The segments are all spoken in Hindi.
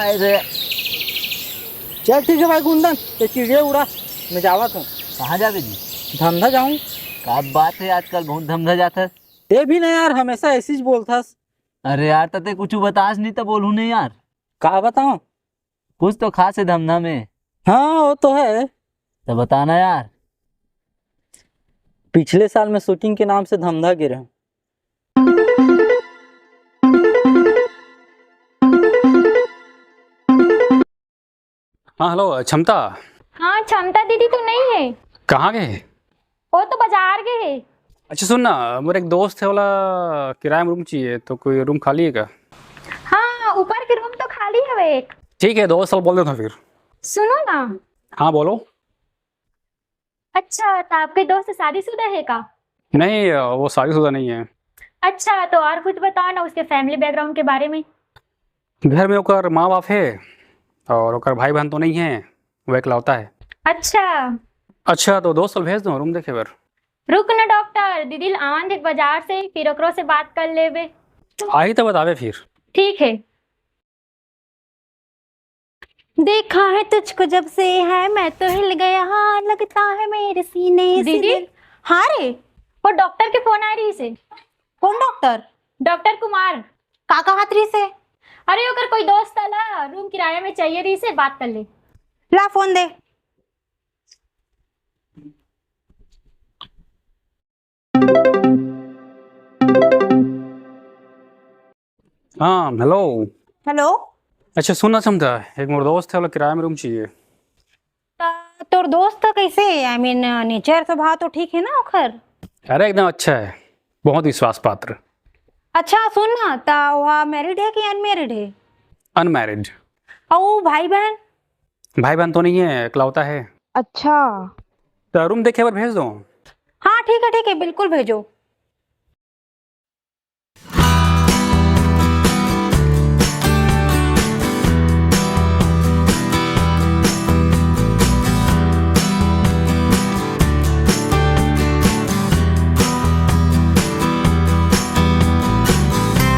आए थे। चल ठीक है भाई कुंदन, तो चिड़िया उड़ा, मैं जावा था। कहाँ जावे जी? धंधा जाऊं। का बात है, आजकल बहुत धमधा जाता। ते भी नहीं यार, हमेशा ऐसी ही बोलथस। अरे यार तते कुछ बतास नहीं तो बोलू नहीं यार। का बताऊं? कुछ तो खास है धमधा में। हाँ वो तो है। तो बताना यार। पिछले साल में शूटिंग के नाम से धंधा गिरे हैं। हाँ हेलो क्षमता। हाँ क्षमता दीदी तो नहीं है। कहाँ गए? वो तो बाजार गए है। अच्छा सुन ना, मेरा एक दोस्त है वाला, किराए में रूम चाहिए, तो कोई रूम खाली है क्या? हाँ ऊपर के रूम तो खाली है एक। ठीक है, 2 साल बोल देता हूँ फिर। सुनो ना। हाँ बोलो। अच्छा तो आपके दोस्त शादीशुदा है का? नहीं, वो शादीशुदा नहीं है। अच्छा तो और कुछ बताओ ना उसके फैमिली बैकग्राउंड के बारे में। घर में ओकर माँ बाप है और ओकर भाई बहन तो नहीं है, वो इकलौता है। अच्छा अच्छा तो 2 साल भेज दो रूम देखे फिर। रुक ना डॉक्टर, दीदी आवन देख बाजार से, फिर ओकरो से बात कर लेबे। आई तो बतावे फिर। ठीक है। देखा है तुझको जब से है मैं तो हिल गया, हाँ लगता है मेरे सीने से दीदी? दिल। हाँ रे। वो डॉक्टर के फोन आ रही से। कौन डॉक्टर? डॉक्टर कुमार। काका हाथरी से। अरे ओकर कोई दोस्त आला, रूम किराया में चाहिए रही से, बात कर ले। ला फोन दे। हाँ हेलो। हेलो। अच्छा सुनना क्षमता, एक मेरा दोस्त है वाला, किराए में रूम चाहिए। तोर दोस्त कैसे, आई मीन नेचर स्वभाव तो ठीक है ना ओकर? अरे एकदम अच्छा है, बहुत विश्वास पात्र। अच्छा सुन ना, ता वहाँ मैरिड है कि अनमैरिड है? अनमैरिड। और भाई बहन? भाई बहन तो नहीं है, इकलौता है। अच्छा। तो रूम देखे पर भेज दो। हाँ ठीक है बिल्कुल भेजो।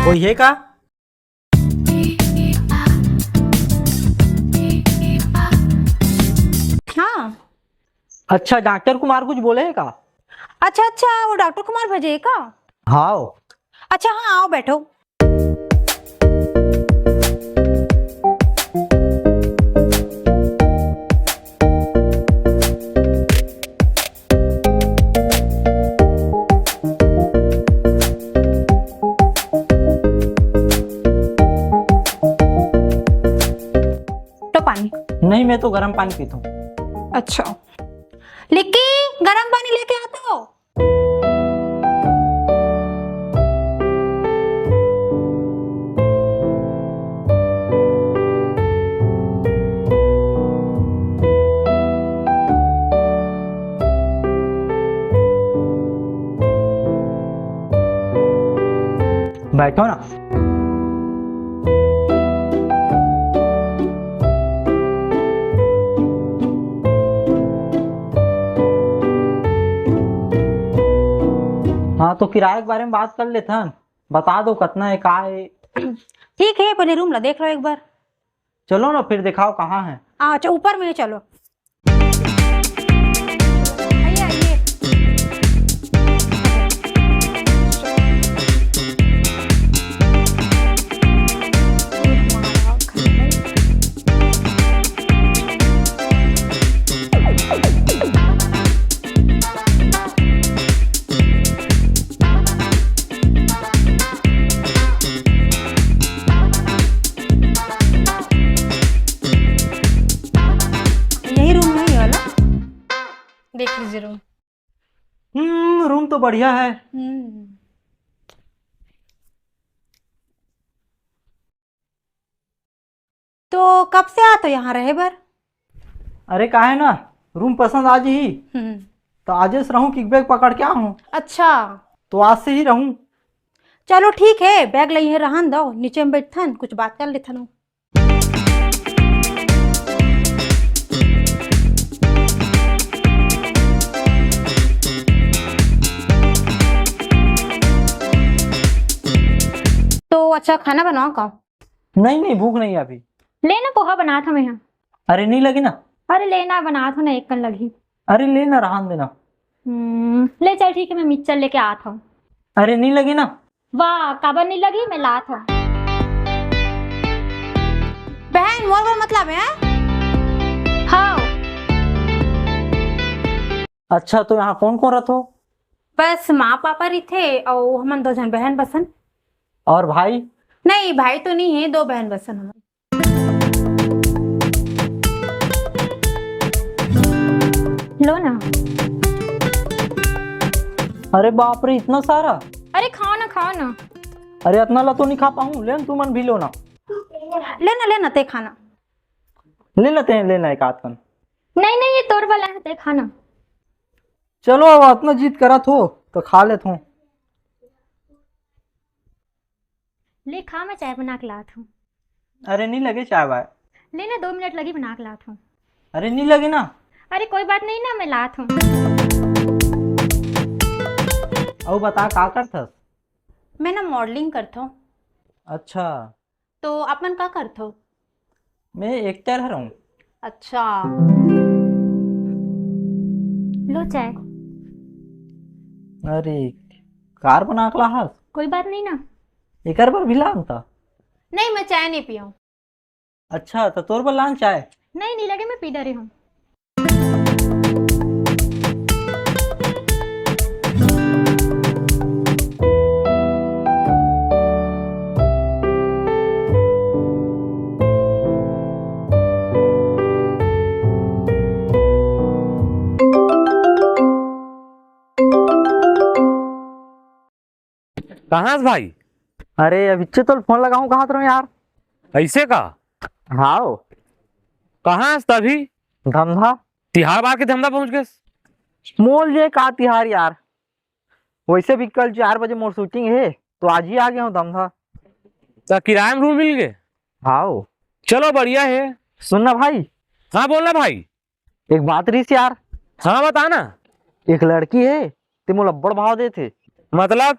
वही है का? हाँ। अच्छा डॉक्टर कुमार कुछ बोले है का? अच्छा वो डॉक्टर कुमार भेजे का? हाँ। अच्छा हाँ आओ बैठो। तो पानी। नहीं, मैं तो गर्म पानी पीता हूँ। अच्छा लिक्की, गरम पानी लेके आता हो। बैठो ना। हाँ तो किराए के बारे में बात कर लेते हैं। बता दो कितना है, का है। ठीक है पहले रूम ला देख लो एक बार। चलो ना फिर दिखाओ कहाँ है। अच्छा ऊपर में चलो। आइए आइए। यही रूम है ये वाला, देख लीजिए रूम। रूम तो बढ़िया है। तो कब से आते हो यहाँ रहे बर? अरे का है ना, रूम पसंद आज ही तो आज से रहूं कि बैग पकड़ के आऊं। अच्छा तो आज से ही रहूं। चलो ठीक है, बैग लई रहन दो, नीचे में बैठन कुछ बात कर लेथन। तो अच्छा खाना बनाओ का? नहीं नहीं, भूख नहीं है अभी। लेना पोहा बना था मैं यहाँ। अरे नहीं लगी ना? अरे लेना बना था ना, एक कन लगी। अरे ले ना, रहन देना। ले चल ठीक है, मैं मिक्सचर लेके आता हूँ। अरे नहीं लगी ना? वाह, काबर नहीं लगी, मैं लात हूँ। बहन मोर का मतलब है? हाँ। अच्छा तो यहाँ कौन कौन रहते हो? बस माँ पापा रही थे और हम 2 जन बहन बसन। और भाई? नहीं भाई तो नहीं है, 2 बहन बसन हम। लो ना। अरे बाप रे, इतना सारा? अरे खाओ ना, खाओ ना। अरे इतना ला तो नहीं खा पाऊँ, ले तू मन भी लो ना। लेना ते खाना। ले लेते हैं, लेना एक आध कन। नहीं नहीं, ये तोर वाला है, ते खाना। चलो अब इतना जीत करा थो तो खा लेता हूँ। ले खा, मैं चाय बना के लात हूँ। अरे नहीं लगे चाय वाय? लेना, 2 मिनट लगी, बना के लात हूँ। अरे नहीं लगे ना? अरे कोई बात नहीं ना, मैं लात हूँ। अब बता का करथस? मैं ना मॉडलिंग करता हूँ। अच्छा। तो अपन का करते हो? मैं एक्टर हूँ। अच्छा। लो चाय। अरे कार बना के लाहस? कोई बात नहीं ना। एक बार भी लांग था? नहीं मैं चाय नहीं पिया हूँ। अच्छा तो तोर पर लांग चाय? नहीं नहीं लगे, मैं पी डरी हूँ। कहाँ से भाई? अरे अभी तो फोन लगाऊं कहाँ तो यार? ऐसे का? हाँ। कहाँ से तभी? धंधा। तिहाड़ बार के धंधा पहुंच गए? मोल ये का तिहार यार, वैसे भी कल 4 बजे मोर शूटिंग है तो आज ही आ गया हूँ धंधा। तो किराए में रूम मिल गए? हाँ। चलो बढ़िया है। सुनना भाई। हाँ बोलना भाई। एक बात रही थी यार। हाँ बताना। एक लड़की है, ते मोला बड़ भाव दे थे। मतलब?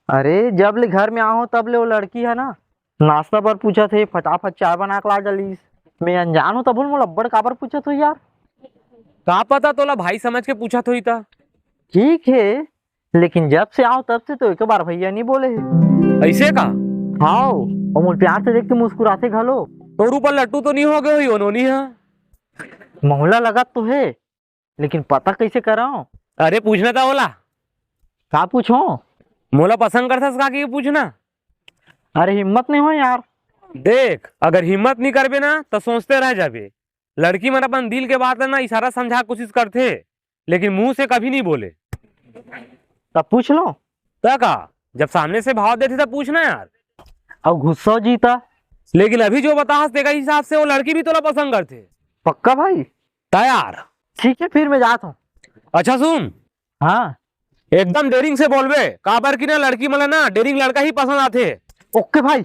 अरे जब ले घर में आओ तब ले वो लड़की है ना, नाश्ता पर पूछा थे, फटाफट चाय बना के ला डाली। मैं अनजान हूँ तब मोला बड़ काबर पूछा तो यार। कहाँ पता तोला भाई समझ के पूछा तो ही था। ठीक है, लेकिन जब से आओ तब से तो एक बार भैया नहीं बोले है। ऐसे का? हाँ, और मुझे प्यार से देख के मुस्कुराते घलो। तोर ऊपर लट्टू तो नहीं हो गए हुई उन्होंने? हाँ मोहल्ला लगा तो है, लेकिन पता कैसे कराऊं? अरे पूछना था बोला। का पूछो? मोला पसंद करता का कि पूछना? अरे हिम्मत नहीं हो यार। देख, अगर हिम्मत नहीं करबे ना तो सोचते रह जाबे। लड़की मन अपन दिल के बात है ना इशारा समझा कोशिश करते, लेकिन मुंह से कभी नहीं बोले। तब पूछ लो। तो का जब सामने से भाव देते तब पूछना यार। अब गुस्सा जीता। लेकिन अभी जो बता तेरे हिसाब से वो लड़की भी तोला पसंद करते। पक्का भाई? तैयार? ठीक है फिर मैं जाता हूँ। अच्छा सुन, हाँ एकदम डेरिंग से बोलबे, काबर की ना लड़की मला ना डेरिंग लड़का ही पसंद आते। ओके भाई।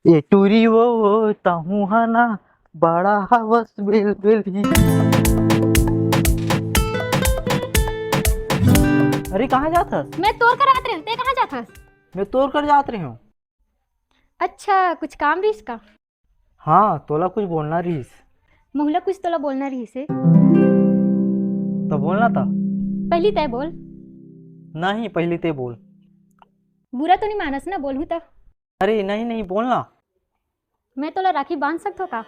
ये टूरी वो ताहू है ना, बड़ा हवस बिल बिल ही। अरे कहाँ जाता? मैं तोड़ कर आते रही, ते कहाँ जाता? मैं तोड़ कर जात रही हूँ। अच्छा, कुछ काम भी इसका? हाँ तोला कुछ बोलना रहीस। मोहल्ला कुछ तोला बोलना रही से। तो बोलना था। पहली तय बोल। नहीं पहले ते बोल। बुरा तो नहीं मानस ना, बोलूँ तो? अरे नहीं नहीं बोलना। मैं तोला राखी बांध सकता का?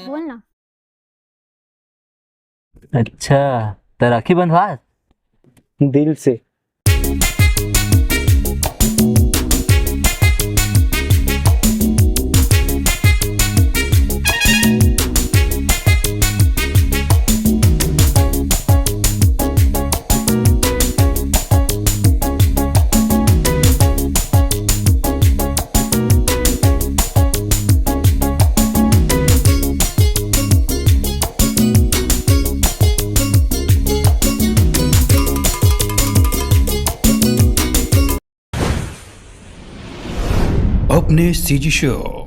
बोलना। अच्छा तो राखी बंधवा। दिल से। अपने सीजी शो